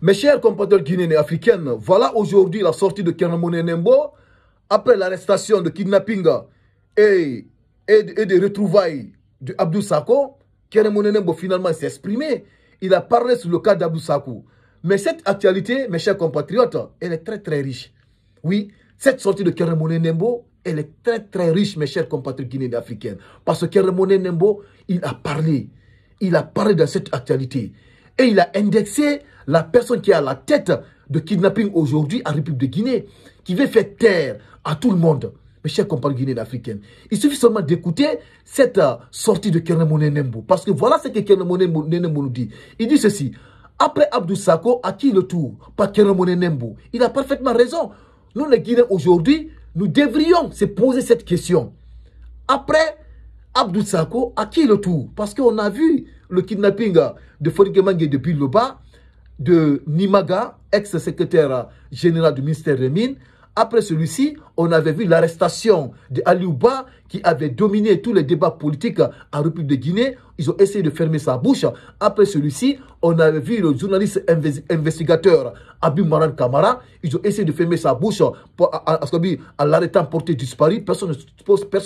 Mes chers compatriotes guinéens et africains, voilà aujourd'hui la sortie de Keramone Nembo après l'arrestation de kidnapping et des retrouvailles de Abdou Sako. Keramone Nembo finalement s'est exprimé. Il a parlé sur le cas d'Abdou Sako. Mais cette actualité, mes chers compatriotes, elle est très très riche. Oui, cette sortie de Keramone Nembo, elle est très très riche, mes chers compatriotes guinéens et africains. Parce que Keramone Nembo, il a parlé. Il a parlé de cette actualité. Et il a indexé la personne qui est à la tête de kidnapping aujourd'hui en République de Guinée, qui veut faire taire à tout le monde, mes chers compatriotes guinéens africains. Il suffit seulement d'écouter cette sortie de Keramone Nembo. Parce que voilà ce que Keramone Nembo nous dit. Il dit ceci. Après Abdou Sako, à qui le tour? Pas Keramone Nembo. Il a parfaitement raison. Nous, les Guinéens, aujourd'hui, nous devrions se poser cette question. Après Abdou Sako, à qui le tour? Parce qu'on a vu le kidnapping de Fodik Mange de Biloba, de Nimaga, ex-secrétaire général du ministère des Mines. Après celui-ci, on avait vu l'arrestation d'Aliouba qui avait dominé tous les débats politiques en République de Guinée. Ils ont essayé de fermer sa bouche. Après celui-ci, on avait vu le journaliste investigateur Abim Maran Kamara. Ils ont essayé de fermer sa bouche en l'arrêtant porté disparu. Personne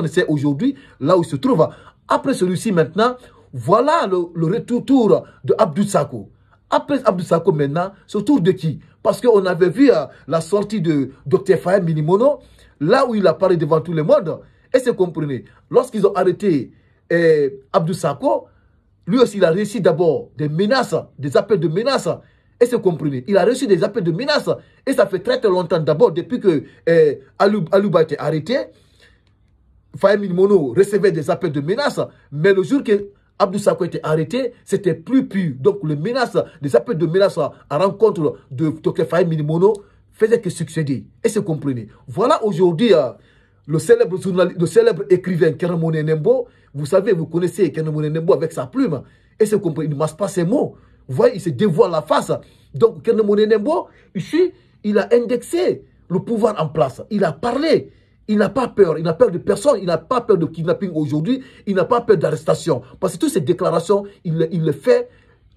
ne sait aujourd'hui là où il se trouve. Après celui-ci, maintenant, voilà le retour de Abdou Sako. Après Abdou Sako maintenant, c'est au tour de qui? Parce qu'on avait vu la sortie de Dr Faye Minimono, là où il a parlé devant tout le monde. Et c'est comprenez, lorsqu'ils ont arrêté Abdou Sako, lui aussi il a reçu d'abord des menaces, des appels de menaces. Et c'est comprenez, il a reçu des appels de menaces. Et ça fait très très longtemps d'abord, depuis que Alouba a été arrêté, Faye Minimono recevait des appels de menaces. Mais le jour que Abdou Sako a été arrêté, c'était plus pur. Donc les menaces, les appels de menaces à rencontre de Dr Faye Minimono faisaient que succéder. Et c'est comprenez. Voilà aujourd'hui le célèbre écrivain Keramone Nembo. Vous savez, vous connaissez Keramone Nembo avec sa plume. Et c'est comprenez, il ne masse pas ses mots. Vous voyez, il se dévoile la face. Donc Keramone Nembo, ici, il a indexé le pouvoir en place. Il a parlé. Il n'a pas peur, il n'a peur de personne, il n'a pas peur de kidnapping aujourd'hui, il n'a pas peur d'arrestation. Parce que toutes ces déclarations, il le fait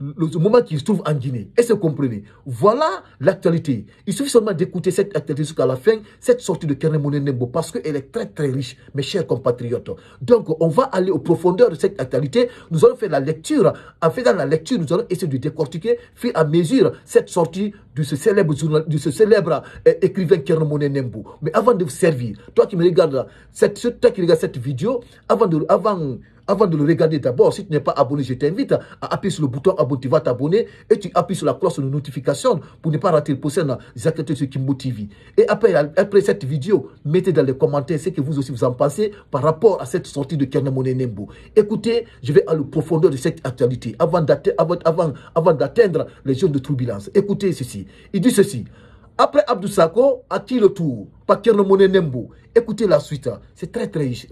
le moment qu'il se trouve en Guinée. Et c'est comprenez. Voilà l'actualité. Il suffit seulement d'écouter cette actualité jusqu'à la fin, cette sortie de Keramone Nembo, parce qu'elle est très très riche, mes chers compatriotes. Donc, on va aller aux profondeurs de cette actualité. Nous allons faire la lecture. En faisant la lecture, nous allons essayer de décortiquer, fur et à mesure, cette sortie de ce célèbre écrivain Keramone Nembo. Mais avant de vous servir, toi qui regardes cette vidéo, avant de le regarder d'abord, si tu n'es pas abonné, je t'invite à appuyer sur le bouton abonner, tu vas t'abonner et tu appuies sur la cloche de notification pour ne pas rater le prochain actualités sur Kimbo TV. Et après cette vidéo, mettez dans les commentaires ce que vous aussi vous en pensez par rapport à cette sortie de Keramone Nembo. Écoutez, je vais à la profondeur de cette actualité avant d'atteindre les zones de turbulence. Écoutez ceci. Il dit ceci. Après Abdou Sako, à qui le tour? Par Keramone Nembo. Écoutez la suite. C'est très très riche.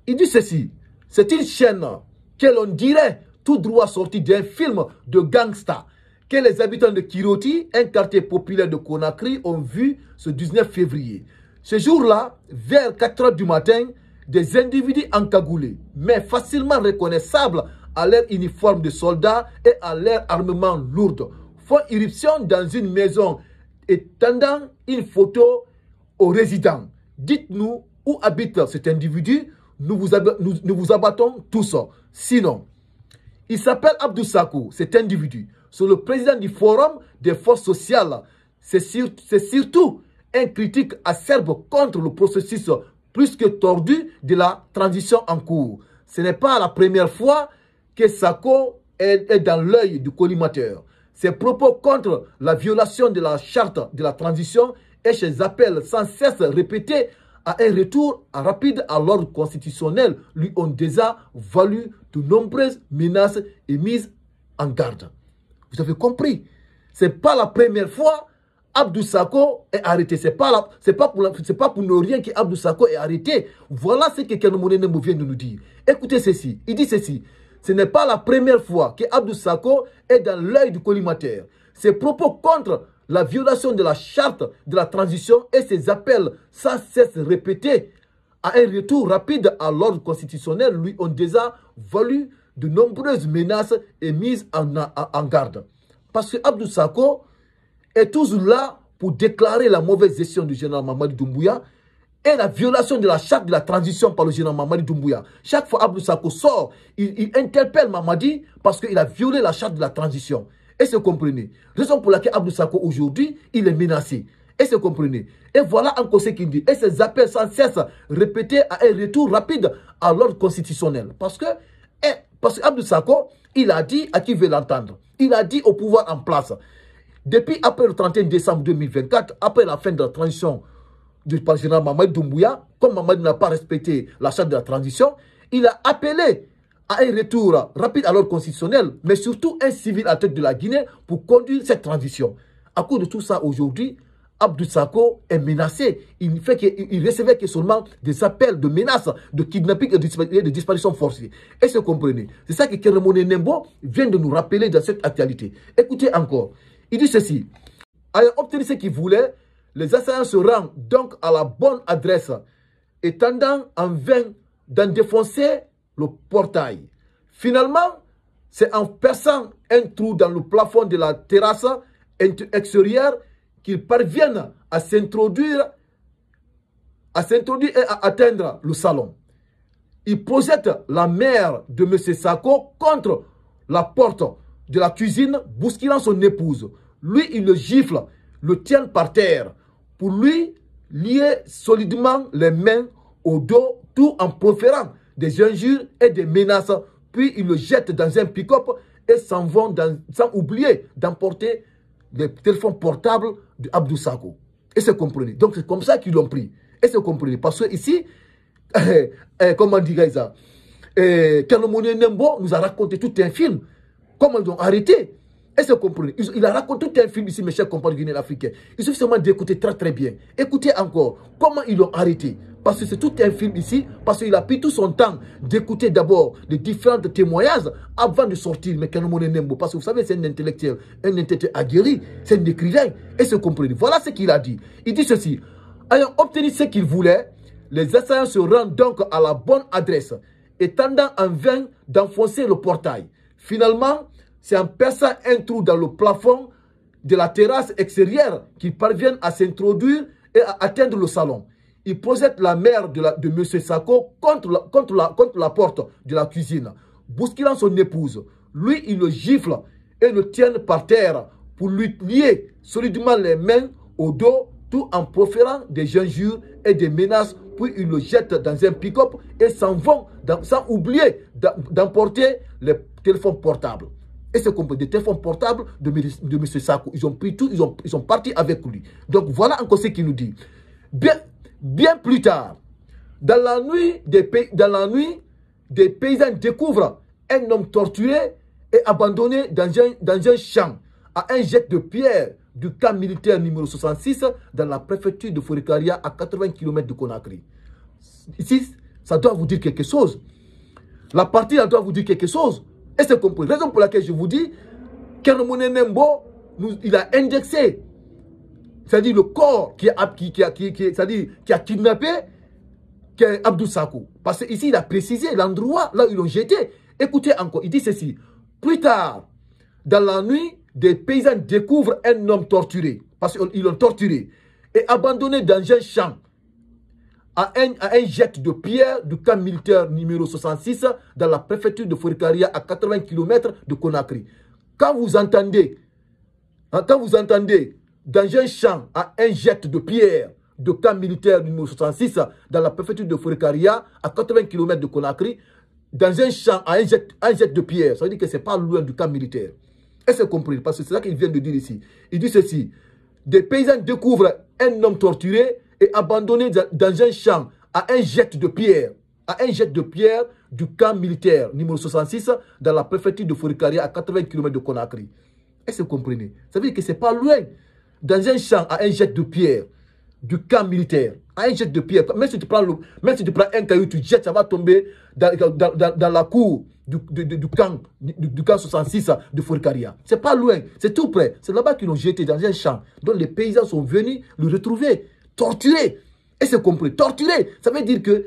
Il dit ceci. C'est une chaîne que l'on dirait tout droit sortie d'un film de gangsta que les habitants de Kiroti, un quartier populaire de Conakry, ont vu ce 19 février. Ce jour-là, vers 4 h du matin, des individus encagoulés, mais facilement reconnaissables à leur uniforme de soldats et à leur armement lourd, font irruption dans une maison et tendant une photo aux résidents. Dites-nous où habite cet individu. Nous vous abattons tous. Sinon, il s'appelle Abdou Sako, cet individu. C'est le président du Forum des forces sociales. C'est surtout un critique acerbe contre le processus plus que tordu de la transition en cours. Ce n'est pas la première fois que Sako est dans l'œil du collimateur. Ses propos contre la violation de la charte de la transition et ses appels sans cesse répétés à un retour rapide à l'ordre constitutionnel lui ont déjà valu de nombreuses menaces et mises en garde. Vous avez compris? Ce n'est pas la première fois Abdou Sako est arrêté. Ce n'est pas pour ne rien qu'Abdou Sako est arrêté. Voilà ce que Keramone Nembo vient de nous dire. Écoutez ceci. Il dit ceci. Ce n'est pas la première fois qu'Abdou Sako est dans l'œil du collimateur. Ses propos contre la violation de la charte de la transition et ses appels sans cesse répétés à un retour rapide à l'ordre constitutionnel lui ont déjà valu de nombreuses menaces et mises en garde. Parce que Abdou Sako, est toujours là pour déclarer la mauvaise gestion du général Mamadi Doumbouya et la violation de la charte de la transition par le général Mamadi Doumbouya. Chaque fois Abdou Sako sort, il interpelle Mamadi parce qu'il a violé la charte de la transition. Et c'est comprenez. Raison pour laquelle Abdou Sako aujourd'hui, il est menacé. Et c'est comprenez. Et voilà encore ce qu'il dit. Et ces appels sans cesse répétés à un retour rapide à l'ordre constitutionnel. Parce que Abdou Sako, il a dit à qui veut l'entendre. Il a dit au pouvoir en place. Depuis après le 31 décembre 2024, après la fin de la transition du général Mamadi Doumbouya, comme Mamadi n'a pas respecté la charte de la transition, il a appelé à un retour rapide à l'ordre constitutionnel, mais surtout un civil à la tête de la Guinée pour conduire cette transition. À cause de tout ça, aujourd'hui, Abdou Sako est menacé. Il recevait que seulement des appels de menaces, de kidnapping et de disparition forcée. Et se comprenez. C'est ça que Keremoné Nembo vient de nous rappeler dans cette actualité. Écoutez encore. Il dit ceci. Ayant obtenu ce qu'il voulait, les assaillants se rendent donc à la bonne adresse et tendant en vain d'en défoncer le portail. Finalement, c'est en perçant un trou dans le plafond de la terrasse extérieure qu'ils parviennent à s'introduire et à atteindre le salon. Ils projettent la mère de M. Sako contre la porte de la cuisine, bousculant son épouse. Lui, il le gifle, le tient par terre, pour lui lier solidement les mains au dos, tout en proférant des injures et des menaces. Puis il le jette dans un pick-up et s'en vont sans oublier d'emporter les téléphones portables d'Abdou Sako. Et c'est compris. Donc c'est comme ça qu'ils l'ont pris. Et c'est compris. Parce que ici, comment dire ça, Keremoné Nembo nous a raconté tout un film. Comment ils l'ont arrêté. Et c'est compris. Il a raconté tout un film ici, mes chers compagnons guinéens africains. Il suffit seulement d'écouter très très bien. Écoutez encore comment ils l'ont arrêté. Parce que c'est tout un film ici, parce qu'il a pris tout son temps d'écouter d'abord les différents témoignages avant de sortir. Mais Keremoné Nembo, parce que vous savez, c'est un intellectuel aguerri, c'est un écrivain. Et c'est compris. Voilà ce qu'il a dit. Il dit ceci. Ayant obtenu ce qu'il voulait, les assaillants se rendent donc à la bonne adresse et tendant en vain d'enfoncer le portail. Finalement, c'est en perçant un trou dans le plafond de la terrasse extérieure qu'ils parviennent à s'introduire et à atteindre le salon. Ils projettent la mère de M. Sako contre la porte de la cuisine, bousculant son épouse. Lui, il le gifle et le tient par terre pour lui lier solidement les mains au dos, tout en proférant des injures et des menaces. Puis il le jette dans un pick-up et s'en vont sans oublier d'emporter les téléphones portables. Et c'est comme des téléphones portables de M. Sako. Ils ont pris tout, ils sont partis avec lui. Donc voilà encore ce qu'il nous dit. Bien plus tard, dans la nuit, des paysans découvrent un homme torturé et abandonné dans un champ à un jet de pierre du camp militaire numéro 66 dans la préfecture de Forikaria à 80 km de Conakry. Ici, ça doit vous dire quelque chose. La partie, elle doit vous dire quelque chose. Et c'est compris. Raison pour laquelle je vous dis, Keremoné Nembo, il a indexé, c'est-à-dire le corps qui a kidnappé Abdou Sako. Parce qu'ici, il a précisé l'endroit là où ils l'ont jeté. Écoutez encore, il dit ceci. Plus tard, dans la nuit, des paysans découvrent un homme torturé. Parce qu'ils l'ont torturé. Et abandonné dans un champ à un jet de pierre du camp militaire numéro 66 dans la préfecture de Forikaria à 80 km de Conakry. Quand vous entendez dans un champ à un jet de pierre de camp militaire numéro 66 dans la préfecture de Forikaria à 80 km de Conakry, dans un champ à un jet de pierre, ça veut dire que ce n'est pas loin du camp militaire. Et c'est compris, parce que c'est ça qu'il vient de dire ici. Il dit ceci. Des paysans découvrent un homme torturé et abandonné dans un champ à un jet de pierre. Du camp militaire numéro 66 dans la préfecture de Forikaria à 80 km de Conakry. Est-ce que vous comprenez? Ça veut dire que ce n'est pas loin. Dans un champ à un jet de pierre du camp militaire. À un jet de pierre. Même si tu prends un caillou, tu jettes, ça va tomber dans la cour du camp 66 de Forikaria. Ce n'est pas loin. C'est tout près. C'est là-bas qu'ils l'ont jeté dans un champ. Donc les paysans sont venus le retrouver. Torturé. Et c'est compris. Torturé. Ça veut dire que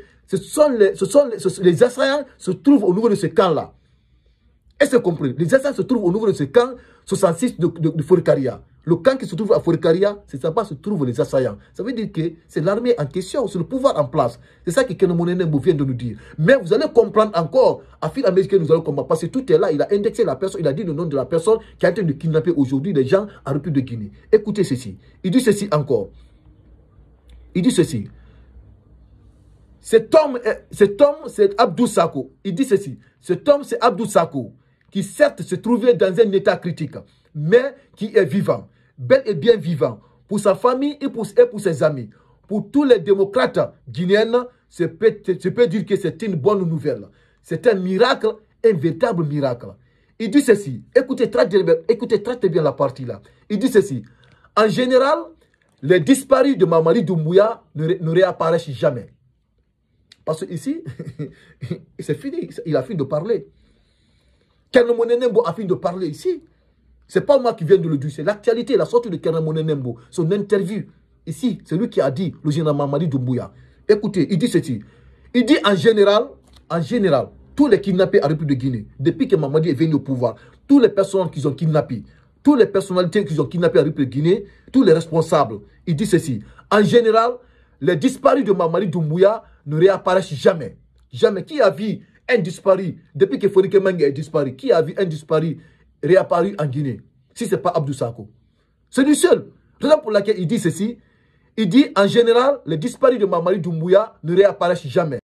les assaillants se trouvent au niveau de ce camp-là. Et c'est compris. Les assaillants se trouvent au niveau de ce camp 66 de Forikaria. Le camp qui se trouve à Forikaria, c'est là-bas se trouvent les assaillants. Ça veut dire que c'est l'armée en question, c'est le pouvoir en place. C'est ça que Kenamoné Nembo vient de nous dire. Mais vous allez comprendre encore, à fil à mesure que nous allons comprendre, parce que tout est là, il a indexé la personne, il a dit le nom de la personne qui est en train de kidnapper aujourd'hui les gens en République de Guinée. Écoutez ceci. Il dit ceci encore. Il dit ceci. Cet homme, c'est Abdou Sako. Il dit ceci. Cet homme, c'est Abdou Sako, qui certes se trouvait dans un état critique, mais qui est vivant, bel et bien vivant, pour sa famille et pour ses amis. Pour tous les démocrates guinéens, je peux dire que c'est une bonne nouvelle. C'est un miracle, un véritable miracle. Il dit ceci. Écoutez très bien la partie là. Il dit ceci. En général, les disparus de Mamadi Doumbouya ne réapparaissent jamais. Parce que ici, c'est fini. Il a fini de parler. Kenamoné Nembo a fini de parler ici. Ce n'est pas moi qui viens de le dire. C'est l'actualité, la sortie de Kenamoné Nembo. Son interview. Ici, c'est lui qui a dit, le général Mamadi Doumbouya. Écoutez, il dit ceci. Il dit en général, tous les kidnappés en République de Guinée, depuis que Mamadi est venu au pouvoir, tous les personnes qu'ils ont kidnappées, toutes les personnalités qu'ils ont kidnappées en République de Guinée, tous les responsables, il dit ceci. En général, les disparus de Mamadi Doumbouya ne réapparaissent jamais. Jamais. Qui a vu un disparu, depuis que Fonikè Menga est disparu, qui a vu un disparu réapparu en Guinée? Si ce n'est pas Abdou Sako. C'est lui seul. Raison pour laquelle il dit ceci. Il dit, en général, les disparus de Mamadi Doumbouya ne réapparaissent jamais.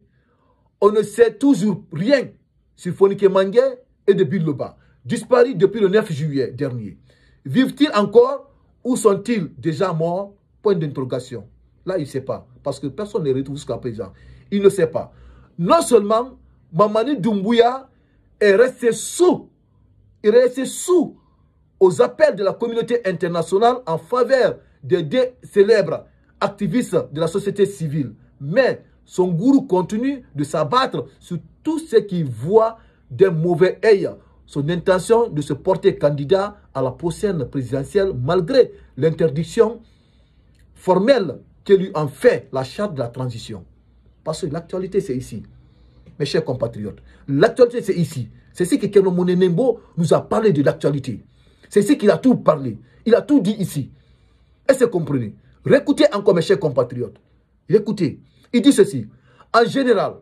On ne sait toujours rien sur Fonikè Menga et de Biloba, disparus depuis le 9 juillet dernier. Vivent-ils encore ou sont-ils déjà morts? Point d'interrogation. Là, il ne sait pas. Parce que personne ne les retrouve jusqu'à présent. Il ne sait pas. Non seulement, Mamadi Doumbouya est resté sous aux appels de la communauté internationale en faveur des deux célèbres activistes de la société civile. Mais son gourou continue de s'abattre sur tous ceux qui voient d'un mauvais œil son intention de se porter candidat à la prochaine présidentielle malgré l'interdiction formelle que lui en fait la charte de la transition. Parce que l'actualité, c'est ici. Mes chers compatriotes, l'actualité, c'est ici. C'est ici que Kenamoné Nembo nous a parlé de l'actualité. C'est ici qu'il a tout parlé. Il a tout dit ici. Est-ce que vous comprenez? Réécoutez encore, mes chers compatriotes. Écoutez. Il dit ceci. En général,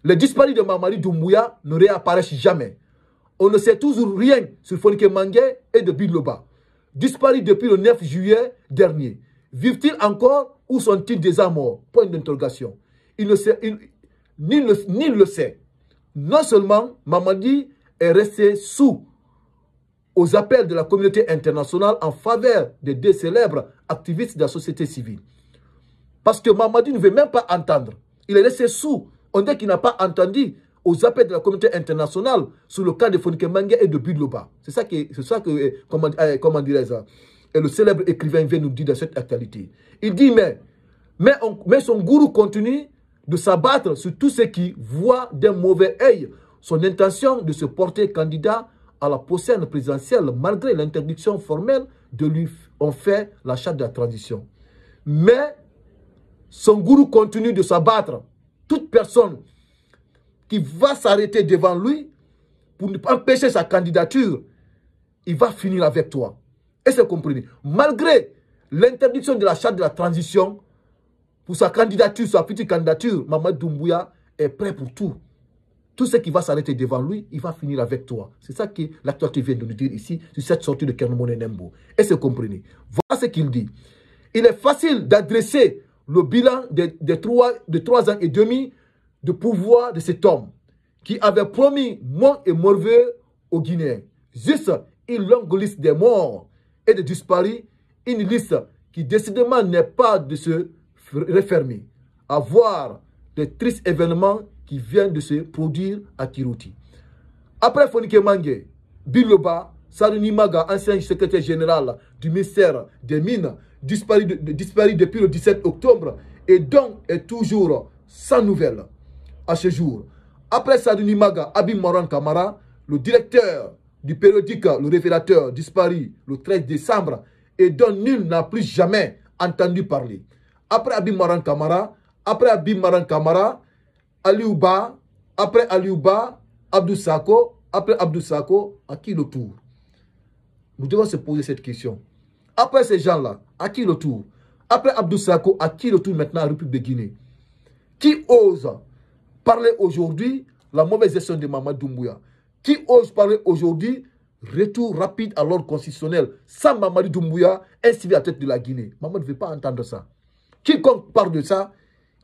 les disparus de Mamadi Doumbouya ne réapparaissent jamais. On ne sait toujours rien sur Fonikè Menga et de Biloba, disparus depuis le 9 juillet dernier. Vivent-ils encore ou sont-ils déjà morts? Point d'interrogation. Il ne sait, ni le sait. Non seulement Mamadi est resté sous aux appels de la communauté internationale en faveur des deux célèbres activistes de la société civile. Parce que Mamadi ne veut même pas entendre. Il est resté sous. On dit qu'il n'a pas entendu aux appels de la communauté internationale sur le cas de Fonikè Menga et de Biloba. C'est ça que comment dirais-je, et le célèbre écrivain vient nous dire dans cette actualité. Il dit, mais son gourou continue de s'abattre sur tous ceux qui voient d'un mauvais œil son intention de se porter candidat à la prochaine présidentielle, malgré l'interdiction formelle de lui en faire la charte de la transition. Mais son gourou continue de s'abattre. Toute personne qui va s'arrêter devant lui pour ne pas empêcher sa candidature, il va finir avec toi. Est-ce que vous comprenez? Malgré l'interdiction de la charte de la transition, pour sa candidature, sa petite candidature, Mamadi Doumbouya est prêt pour tout. Tout ce qui va s'arrêter devant lui, il va finir avec toi. C'est ça que l'actualité vient de nous dire ici, sur cette sortie de Kenamoné Nembo. Est-ce que vous comprenez? Voilà ce qu'il dit. Il est facile d'adresser le bilan de 3 ans et demi de pouvoir de cet homme qui avait promis mort et morveux aux Guinéens. Juste une longue liste des morts et des disparus, une liste qui décidément n'est pas de se refermer, à voir les tristes événements qui viennent de se produire à Kirouti. Après Fonikè Menga, Biloba, Saruni Maga, ancien secrétaire général du ministère des Mines, disparu depuis le 17 octobre et donc est toujours sans nouvelles à ce jour. Après Saruni Maga, Abi Moran Kamara, le directeur du périodique Le Révélateur, disparu le 13 décembre et dont nul n'a plus jamais entendu parler. Après Abi Moran Kamara, Aliouba, après Aliouba, Abdou Sako, après Abdou Sako, à qui le tour? Nous devons se poser cette question. Après ces gens-là, à qui le tour? Après Abdou Sako, à qui le tour maintenant à la République de Guinée? Qui ose parler aujourd'hui la mauvaise gestion de Mamadou Doumbouya? Qui ose parler aujourd'hui retour rapide à l'ordre constitutionnel sans Mamadou Doumbouya inscrire à la tête de la Guinée? Mamadou ne veut pas entendre ça. Quiconque parle de ça,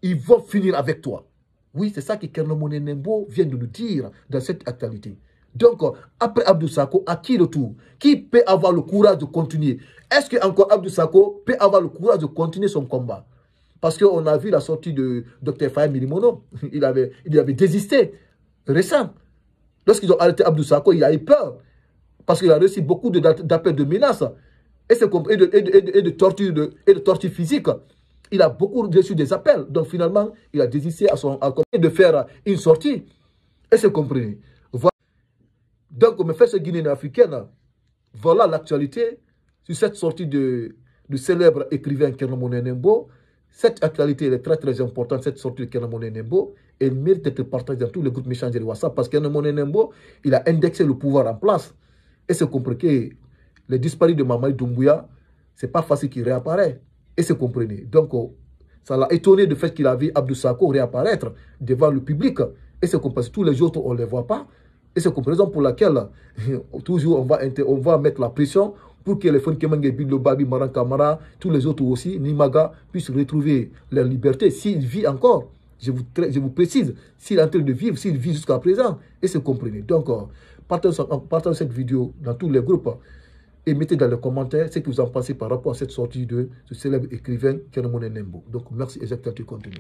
ils vont finir avec toi. Oui, c'est ça que Kernomone Nembo vient de nous dire dans cette actualité. Donc, après Abdou Sako, à qui le tour? Qui peut avoir le courage de continuer? Est-ce que encore Abdou Sako peut avoir le courage de continuer son combat? Parce qu'on a vu la sortie de Dr Faye Milimono. Il avait désisté récent. Lorsqu'ils ont arrêté Abdou Sako, il a eu peur. Parce qu'il a reçu beaucoup d'appels de menaces et de torture physique. Il a beaucoup reçu des appels. Donc finalement, il a désisté de faire une sortie. Et c'est compris. Voilà. Donc, on me fait ce Guinéen africaine. Voilà l'actualité sur cette sortie du célèbre écrivain Kernomone Nembo. Cette actualité elle est très très importante, cette sortie de Kernomone Nembo. Elle mérite d'être partagée dans tous les groupes messagers de WhatsApp parce que Kernomone Nembo, il a indexé le pouvoir en place. Et c'est compris que les disparus de Mamadou Doumbouya, c'est pas facile qu'il réapparaisse. Et c'est compris. Donc, ça l'a étonné du fait qu'il a vu Abdou Sako réapparaître devant le public. Et c'est compris. Tous les autres, on ne les voit pas. Et c'est la raison pour laquelle, toujours, on va mettre la pression pour que les fonds Kemenge, Bilo Babi, Maran Kamara, tous les autres aussi, Nimaga, puissent retrouver leur liberté. S'il vit encore, je vous précise, s'il est en train de vivre, s'il vit jusqu'à présent, et c'est compris. Donc, partagez cette vidéo dans tous les groupes et mettez dans les commentaires ce que vous en pensez par rapport à cette sortie de ce célèbre écrivain Kernomone Nembo. Donc, merci et j'accepte le contenu.